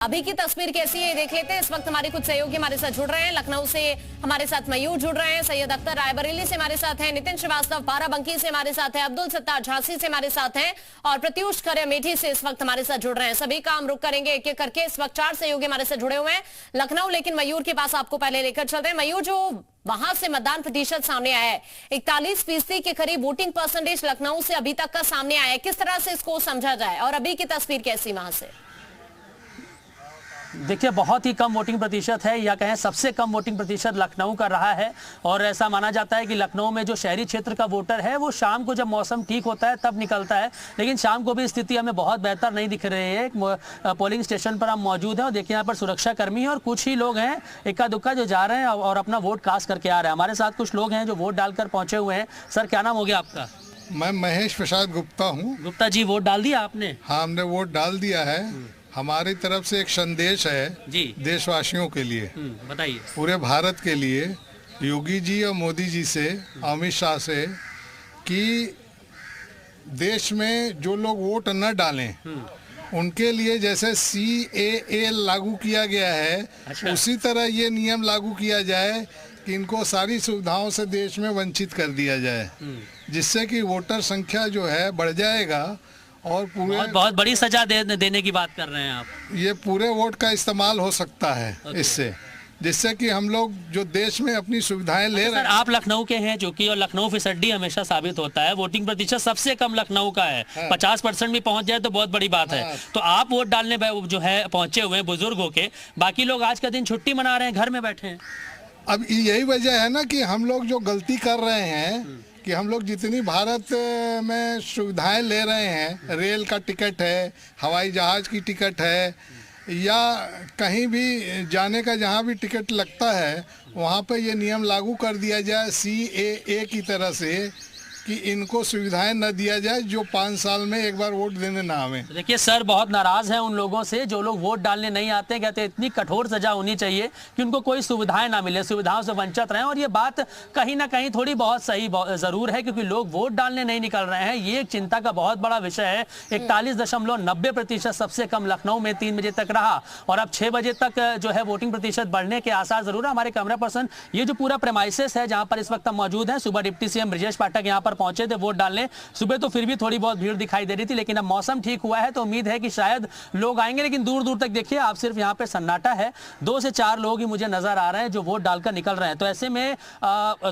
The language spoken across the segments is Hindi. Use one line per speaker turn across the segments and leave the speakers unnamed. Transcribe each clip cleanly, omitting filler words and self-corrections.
अभी की तस्वीर कैसी है देख लेते हैं। इस वक्त हमारे कुछ सहयोगी हमारे साथ जुड़ रहे हैं। लखनऊ से हमारे साथ मयूर जुड़ रहे हैं, सैयद अख्तर रायबरेली से हमारे साथ हैं, नितिन श्रीवास्तव बाराबंकी से हमारे साथ है, अब्दुल सत्तार झांसी से हमारे साथ हैं और प्रत्युष खरे अमेठी से इस वक्त हमारे साथ जुड़ रहे हैं। सभी का हम रुक करेंगे एक एक करके। इस वक्त 4 सहयोगी हमारे साथ जुड़े हुए हैं लखनऊ, लेकिन मयूर के पास आपको पहले लेकर चलते हैं। मयूर, जो वहां से मतदान प्रतिशत सामने आया है 41% के करीब वोटिंग परसेंटेज लखनऊ से अभी तक का सामने आया है, किस तरह से इसको समझा जाए और अभी की तस्वीर कैसी वहां से?
देखिए, बहुत ही कम वोटिंग प्रतिशत है, या कहें सबसे कम वोटिंग प्रतिशत लखनऊ का रहा है। और ऐसा माना जाता है कि लखनऊ में जो शहरी क्षेत्र का वोटर है वो शाम को जब मौसम ठीक होता है तब निकलता है, लेकिन शाम को भी स्थिति हमें बहुत बेहतर नहीं दिख रही है। पोलिंग स्टेशन पर हम मौजूद हैं और देखिए यहाँ पर सुरक्षा कर्मी हैं और कुछ ही लोग हैं इक्का दुक्का जो जा रहे हैं और अपना वोट कास्ट करके आ रहे हैं। हमारे साथ कुछ लोग हैं जो वोट डालकर पहुंचे हुए हैं। सर, क्या नाम हो गया आपका?
मैं महेश प्रसाद गुप्ता हूँ।
गुप्ता जी, वोट डाल दिया आपने?
हाँ, हमने वोट डाल दिया है। हमारी तरफ से एक संदेश है
जी
देशवासियों के लिए,
बताइए।
पूरे भारत के लिए, योगी जी और मोदी जी से, अमित शाह से, कि देश में जो लोग वोट न डालें उनके लिए जैसे CAA लागू किया गया है,
अच्छा।
उसी तरह ये नियम लागू किया जाए कि इनको सारी सुविधाओं से देश में वंचित कर दिया जाए, जिससे कि वोटर संख्या जो है बढ़ जाएगा और पूरे
बहुत बड़ी सजा देने की बात कर रहे हैं आप।
ये पूरे वोट का इस्तेमाल हो सकता है इससे, जिससे कि हम लोग जो देश में अपनी सुविधाएं ले रहे हैं।
आप लखनऊ के हैं जो कि, और लखनऊ फिसड्डी हमेशा साबित होता है, वोटिंग प्रतिशत सबसे कम लखनऊ का है। 50% भी पहुंच जाए तो बहुत बड़ी बात है। तो आप वोट डालने जो है पहुंचे हुए हैं बुजुर्ग होके, बाकी लोग आज का दिन छुट्टी मना रहे हैं, घर में बैठे हैं।
अब यही वजह है ना कि हम लोग जो गलती कर रहे हैं कि हम लोग जितनी भारत में सुविधाएं ले रहे हैं, रेल का टिकट है, हवाई जहाज की टिकट है, या कहीं भी जाने का जहां भी टिकट लगता है वहां पे ये नियम लागू कर दिया जाए CAA की तरह से कि इनको सुविधाएं न दिया जाए जो 5 साल में एक बार वोट देने ना आवे।
देखिए सर, बहुत नाराज हैं उन लोगों से जो लोग वोट डालने नहीं आते हैं। कहते हैं इतनी कठोर सजा होनी चाहिए कि उनको कोई सुविधाएं ना मिले, सुविधाओं से वंचित रहें। और ये बात कहीं ना कहीं थोड़ी बहुत सही जरूर है, क्योंकि लोग वोट डालने नहीं निकल रहे हैं। ये एक चिंता का बहुत बड़ा विषय है। 41.90% सबसे कम लखनऊ में 3 बजे तक रहा और अब 6 बजे तक जो है वोटिंग प्रतिशत बढ़ने के आसार जरूर है। हमारे कैमरा पर्सन, ये जो पूरा प्रेमाइसिस है जहां पर इस वक्त हम मौजूद हैं, सुबह डिप्टी CM ब्रजेश पाठक यहाँ पर पहुंचे थे वोट डालने। सुबह तो फिर भी थोड़ी बहुत भीड़ दिखाई दे रही थी, लेकिन अब मौसम ठीक हुआ है तो उम्मीद है कि शायद लोग आएंगे। लेकिन दूर दूर तक देखिए आप, सिर्फ यहाँ पे सन्नाटा है। 2 से 4 लोग ही मुझे नजर आ रहे हैं जो वोट डालकर निकल रहे हैं। तो ऐसे में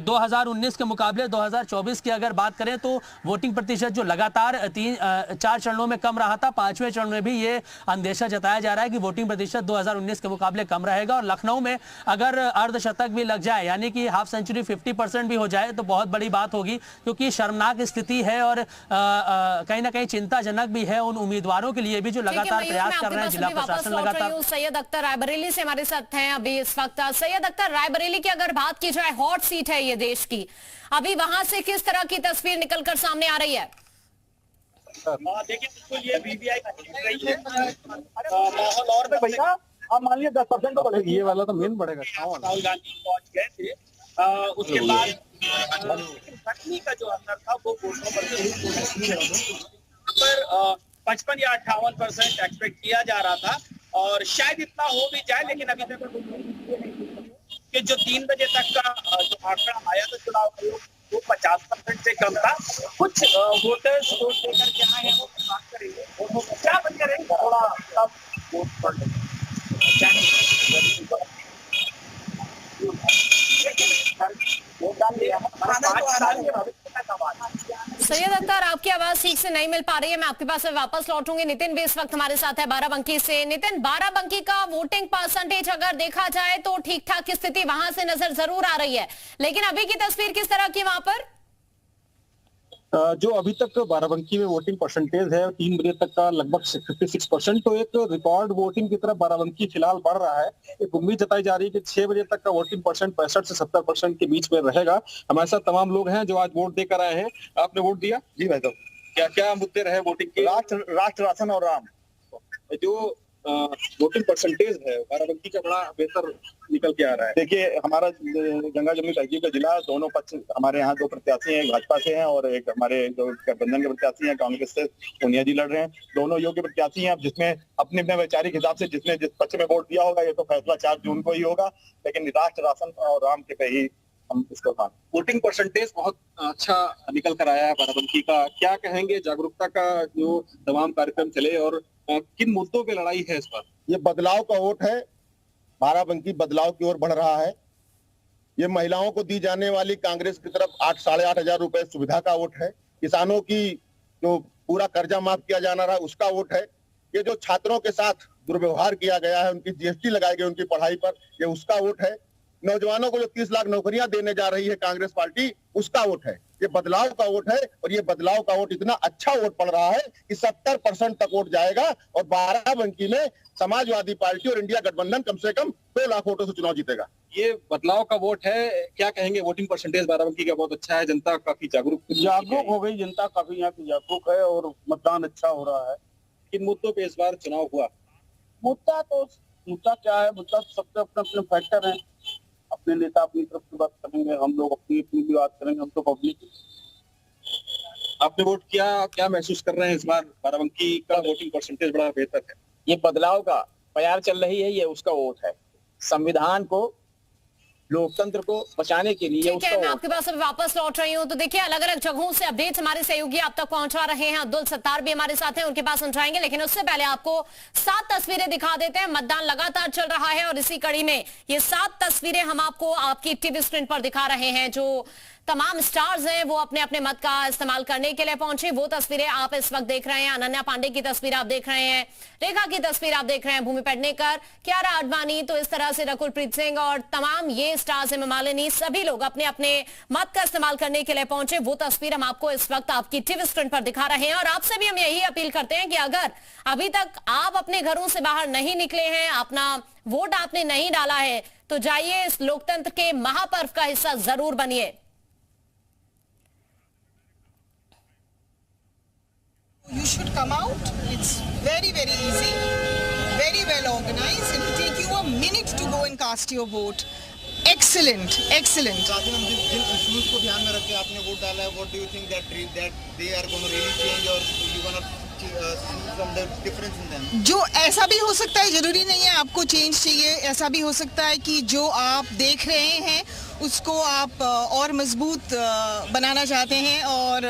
2019 के मुकाबले 2024 की अगर बात करें तो वोटिंग प्रतिशत जो लगातार 4 चरणों में कम रहा था, 5वें चरण में भी ये अंदेशा जताया जा रहा है कि वोटिंग प्रतिशत 2019 के मुकाबले कम रहेगा। और लखनऊ में अगर अर्धशतक भी लग जाए, यानी कि हाफ सेंचुरी 50% भी हो जाए तो बहुत बड़ी बात होगी, क्योंकि शर्मनाक स्थिति है और कहीं ना कहीं चिंताजनक भी है उन उम्मीदवारों के लिए भी जो लगातार प्रयास कर रहे हैं। जिला प्रशासन लगातार।
सैयद अख्तर रायबरेली से हमारे साथ हैं अभी इस वक्त। सैयद अख्तर, रायबरेली की अगर बात की जाए, हॉट सीट है ये देश की, अभी वहां से किस तरह की तस्वीर निकलकर सामने आ रही है?
देखिए, बिल्कुल ये VVI माहौल और में भैया आप मान लीजिए 10% तो बढ़ेगी। ये वाला तो मेन बढ़ेगा। राहुल गांधी पहुंच गए थे, उसके बाद घटनी का जो असर था वो वोटों पर 55 या 58% एक्सपेक्ट किया जा रहा था और शायद इतना हो भी जाए, लेकिन अभी तक कि जो 3 बजे तक का जो आंकड़ा आया था चुनाव आयोग, वो 50% से कम था। कुछ वोटर्स वोट देकर के आए हैं, वो बात करेंगे क्या बन करेंगे, थोड़ा कम वोट पड़ रहे।
सैयद अख्तर, आपकी आवाज ठीक से नहीं मिल पा रही है, मैं आपके पास वापस लौटूंगी। नितिन भी इस वक्त हमारे साथ है बाराबंकी से। नितिन, बाराबंकी का वोटिंग परसेंटेज अगर देखा जाए तो ठीक ठाक स्थिति वहां से नजर जरूर आ रही है, लेकिन अभी की तस्वीर किस तरह की वहां पर?
जो अभी तक बाराबंकी में वोटिंग परसेंटेज है 3 बजे तक का लगभग 56%, तो एक रिकॉर्ड वोटिंग की तरफ बाराबंकी फिलहाल बढ़ रहा है। एक उम्मीद जताई जा रही है कि 6 बजे तक का वोटिंग परसेंट 65 से 70% के बीच में रहेगा। हमारे साथ तमाम लोग हैं जो आज वोट देकर आए हैं। आपने वोट दिया?
जी भाई साहब।
क्या क्या मुद्दे रहे वोटिंग के?
राष्ट्र, राशन और राम।
जो वोटिंग परसेंटेज है बाराबंकी का बड़ा बेहतर निकल के आ रहा है। देखिए हमारा गंगा जमुनी तहजीब का जिला, दोनों पक्ष हमारे यहाँ दो प्रत्याशी हैं, भाजपा से हैं और एक हमारे जो गठबंधन के प्रत्याशी हैं कांग्रेस से सोनिया जी लड़ रहे हैं। दोनों योग्य प्रत्याशी हैं। अब जिसमें अपने अपने वैचारिक हिसाब से जिसने जिस पक्ष में वोट दिया होगा ये तो फैसला 4 जून को ही होगा, लेकिन राष्ट्र, राशन और राम के पे ही हम इसको मान। वोटिंग परसेंटेज बहुत अच्छा निकल कर आया है बाराबंकी का। क्या कहेंगे, जागरूकता का जो तमाम कार्यक्रम चले और किन मुद्दों पे लड़ाई है इस पर?
ये बदलाव का वोट है। बाराबंकी बदलाव की ओर बढ़ रहा है। ये महिलाओं को दी जाने वाली कांग्रेस की तरफ 8-8.5 हजार रुपए सुविधा का वोट है। किसानों की जो पूरा कर्जा माफ किया जाना रहा उसका वोट है। ये जो छात्रों के साथ दुर्व्यवहार किया गया है, उनकी जीएसटी लगाई गई उनकी पढ़ाई पर, ये उसका वोट है। नौजवानों को जो 30 लाख नौकरियां देने जा रही है कांग्रेस पार्टी, उसका वोट है। ये बदलाव का वोट है और ये बदलाव का वोट इतना अच्छा वोट पड़ रहा है कि 70% तक वोट जाएगा और बाराबंकी में समाजवादी पार्टी और इंडिया गठबंधन कम से कम 2 लाख वोटों से चुनाव जीतेगा।
ये बदलाव का वोट है। क्या कहेंगे, वोटिंग परसेंटेज बाराबंकी का बहुत अच्छा है, जनता काफी जागरूक
हो गई, जनता काफी यहाँ की जागरूक है और मतदान अच्छा हो रहा है।
किन मुद्दों पे इस बार चुनाव हुआ?
मुद्दा क्या है, मुद्दा सबके अपने अपने फैक्टर हैं। अपने नेता अपनी तरफ की बात करेंगे, हम लोग अपनी अपनी भी बात करेंगे। हम तो पब्लिक।
आपने वोट किया, क्या महसूस कर रहे हैं इस बार बाराबंकी का वोटिंग परसेंटेज बड़ा बेहतर है?
ये बदलाव का प्यार चल रही है, ये उसका वोट है। संविधान को, लोकतंत्र को बचाने के लिए
ठीक है, मैं आपके पास अभी वापस लौट रही हूँ। तो देखिए, अलग अलग जगहों से अपडेट्स हमारे सहयोगी आप तक पहुंचा रहे हैं। अब्दुल सत्तार भी हमारे साथ हैं, उनके पास हम जाएंगे, लेकिन उससे पहले आपको 7 तस्वीरें दिखा देते हैं। मतदान लगातार चल रहा है और इसी कड़ी में ये 7 तस्वीरें हम आपको आपकी टीवी स्क्रीन पर दिखा रहे हैं। जो तमाम स्टार्स हैं वो अपने अपने मत का इस्तेमाल करने के लिए पहुंचे। वो तस्वीरें आप इस वक्त देख रहे हैं। अनन्या पांडे की तस्वीर आप देख रहे हैं, रेखा की तस्वीर आप देख रहे हैं, भूमि पेडनेकर, कियारा आडवाणी, तो इस तरह से रकुलप्रीत सिंह और तमाम ये स्टार्स, हेमा मालिनी, सभी लोग अपने अपने मत का इस्तेमाल करने के लिए पहुंचे। वो तस्वीर हम आपको इस वक्त आपकी टीवी स्क्रीन पर दिखा रहे हैं और आपसे भी हम यही अपील करते हैं कि अगर अभी तक आप अपने घरों से बाहर नहीं निकले हैं, अपना वोट आपने नहीं डाला है, तो जाइए इस लोकतंत्र के महापर्व का हिस्सा जरूर बनिए।
You should come out. It's very, very easy, very well organized. It will take you a minute to go and cast your vote. Excellent, excellent.
Jin issues को ध्यान में रख के आपने वोट डाला है, what do you think that they are going to really change or you going to see from the difference in them?
जो ऐसा भी हो सकता है, जरूरी नहीं है आपको चेंज चाहिए। ऐसा भी हो सकता है कि जो आप देख रहे हैं उसको आप और मजबूत बनाना चाहते हैं और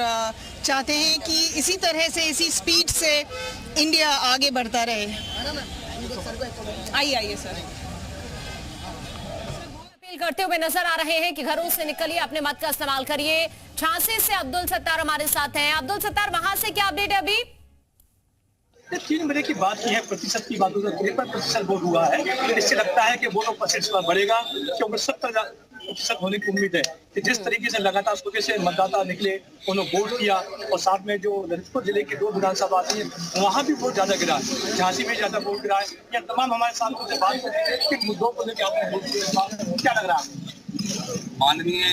चाहते हैं कि इसी तरह से, इसी स्पीड से इंडिया आगे बढ़ता रहे। आइए सर।
अपील करते हुए नजर आ रहे हैं कि घरों से निकलिए, अपने मत का इस्तेमाल करिए। झांसी से अब्दुल सत्तार हमारे साथ हैं। अब्दुल सत्तार, वहां से क्या अपडेट है अभी?
3 बजे की बात की है, प्रतिशत की बात, 53% वोट हुआ है। इससे लगता है कि वोटों परसेंट बढ़ेगा, क्योंकि 70% होने की उम्मीद है कि जिस तरीके से लगातार सुबह से मतदाता निकले, उन्होंने वोट किया और साथ में जो ललितपुर जिले की 2 विधानसभा आती है वहाँ भी वोट ज्यादा गिरा है, झांसी में ज्यादा वोट गिरा है। या तमाम हमारे साथ से बात करेंगे कि मुद्दों को लेकर आपने वोट किया, क्या लग रहा है?
माननीय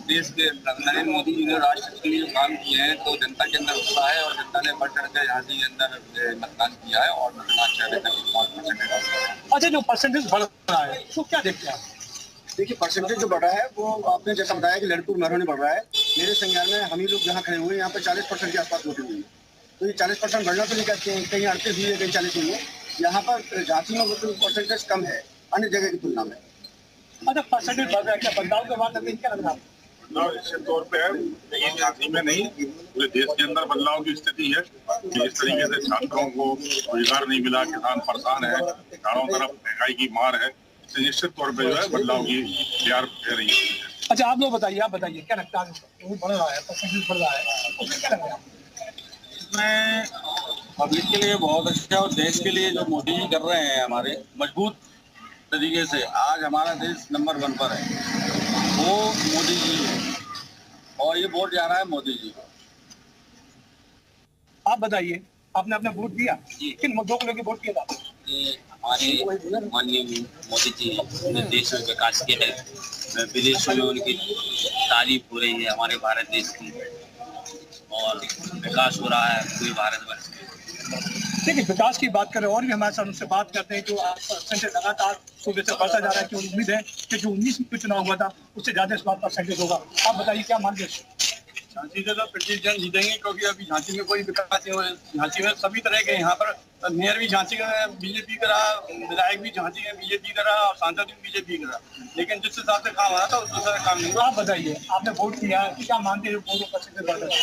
देश के नरेंद्र मोदी जी ने राष्ट्र के लिए काम किए हैं, तो जनता के अंदर उत्साह है और जनता ने बढ़ चढ़ कर झांसी के अंदर मतदान किया है और
अच्छा, जो परसेंटेज बढ़ रहा है तो क्या देखते हैं आप?
देखिए, परसेंटेज जो बढ़ रहा है वो आपने जैसा बताया कि ललितपुर महरों में बढ़ रहा है। मेरे संज्ञान में हम ही लोग जहाँ खड़े हुए हैं यहाँ पर 40% के आसपास वोटिंग हुई है। तो ये 40% बढ़ना तो नहीं कहते हैं, कहीं 38 हुई है, कहीं 40 हुई है। यहाँ पर झांसी में वोटिंग परसेंटेज कम है अन्य जगह की तुलना में।
अच्छा, परसेंटेज बढ़ रहा है, क्या बदलाव के बाद क्या लग रहा है?
बदलाव निश्चित तौर पे है, लेकिन झांसी में नहीं, पूरे देश के अंदर बदलाव की स्थिति है। जिस तरीके से छात्रों को रोजगार नहीं मिला, किसान परेशान है, चारों तरफ महंगाई की मार है, इससे निश्चित तौर पे जो है बदलाव की तैयार कर रही है।
अच्छा, आप लोग बताइए, क्या लगता है? बढ़ रहा है, परसेंटेज बढ़ रहा है, उसमें क्या लग रहा है?
इसमें पब्लिक के लिए बहुत अच्छा है और देश के लिए जो मोदी जी कर रहे हैं हमारे मजबूत तरीके से, आज हमारा देश नंबर 1 पर है, वो मोदी जी है और ये वोट जा रहा है मोदी जी को।
आप बताइए, आपने अपना वोट दिया, किन मुद्दों को लेकर वोट किया था?
हमारे माननीय मोदी जी ने देश में विकास किया है, विदेशों में उनकी तारीफ हो रही है हमारे भारत देश की और विकास हो रहा है पूरे भारतवर्ष में।
देखिए विकास की बात करें और भी हमारे साथ उनसे बात करते हैं जो परसेंटेज लगातार सुबह से बढ़ता जा रहा है कि उम्मीद है कि जो 19 में चुनाव हुआ था उससे ज्यादा इस बार परसेंटेज होगा। आप बताइए क्या मानते हैं?
झांसी से तो ब्रिटिश जन जीतेंगे क्योंकि अभी झांसी में कोई विकास नहीं हुआ। झांसी में सभी तरह के यहाँ पर मेयर भी झांसी का बीजेपी करा, विधायक भी झांसी में बीजेपी करा और सांसद भी बीजेपी करा, लेकिन जिस हिसाब से काम हो रहा था उस हिसाब से काम नहीं हुआ।
आप बताइए आपने वोट किया क्या मानते हैं वोटों परसेंटेज बढ़ रहा है?